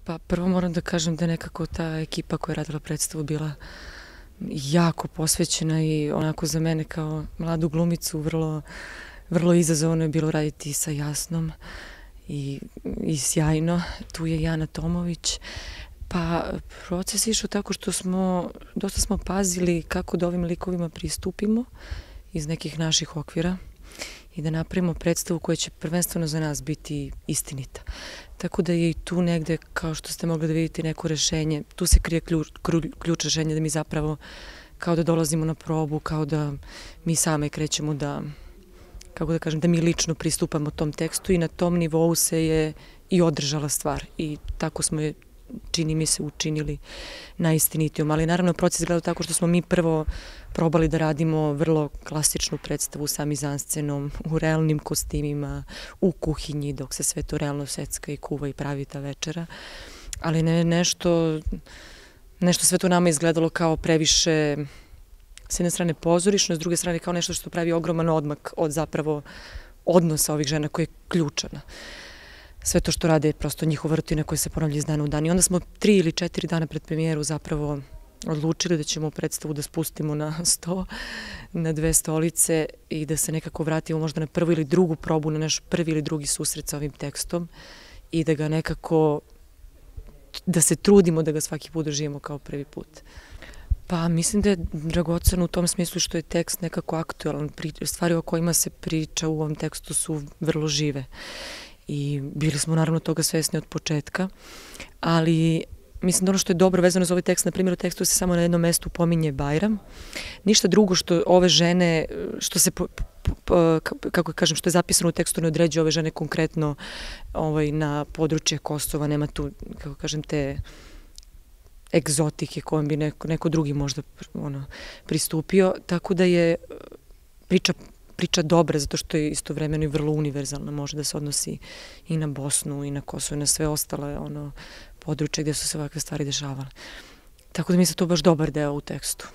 Pa prvo moram da kažem da nekako ta ekipa koja je radila predstavu bila jako posvećena i onako za mene kao mladu glumicu vrlo izazovno je bilo raditi sa Jasnom i sjajno. Tu je Jana Tomović. Pa proces je išao tako što dosta smo pazili kako da ovim likovima pristupimo iz nekih naših okvira i da napravimo predstavu koja će prvenstveno za nas biti istinita. Tako da je i tu negde, kao što ste mogli da vidite, neko rešenje, tu se krije ključ rešenja da mi zapravo kao da dolazimo na probu, kao da mi same krećemo da, kako da kažem, da mi lično pristupamo tom tekstu i na tom nivou se je i održala stvar i tako smo je, čini mi se, učinili najistinitijom. Ali naravno proces gledao tako što smo mi prvo probali da radimo vrlo klasičnu predstavu sa mizanscenom, u realnim kostimima, u kuhinji, dok se sve to realno secka i kuva i pravi ta večera. Ali ne nešto sve to nama izgledalo kao previše, s jedne strane pozorišno, s druge strane kao nešto što pravi ogroman odmak od zapravo odnosa ovih žena koja je ključana. Sve to što rade je prosto njihova rutina koja se ponavlja iz dana u dan. I onda smo 3 ili 4 dana pred premijeru zapravo odlučili da ćemo predstavu da spustimo na 100, na 2 stolice i da se nekako vratimo možda na prvu ili drugu probu, na naš prvi ili drugi susret sa ovim tekstom i da ga nekako, da se trudimo da ga svaki put doživimo kao prvi put. Pa mislim da je dragoceno u tom smislu što je tekst nekako aktualan. Stvari o kojima se priča u ovom tekstu su vrlo žive. I bili smo naravno toga svesni od početka, ali mislim da ono što je dobro vezano za ovaj tekst, na primjer u tekstu se samo na jednom mestu pominje Bajram. Ništa drugo što ove žene, što se, kako kažem, što je zapisano u tekstu ne određuje ove žene konkretno na područje Kosova, nema tu, kako kažem, te egzotike kojom bi neko drugi možda pristupio, tako da je priča dobra, zato što je istovremeno i vrlo univerzalna, može da se odnosi i na Bosnu i na Kosovo i na sve ostale područje gde su se ovakve stvari dešavale. Tako da mi se to baš dobar deo u tekstu.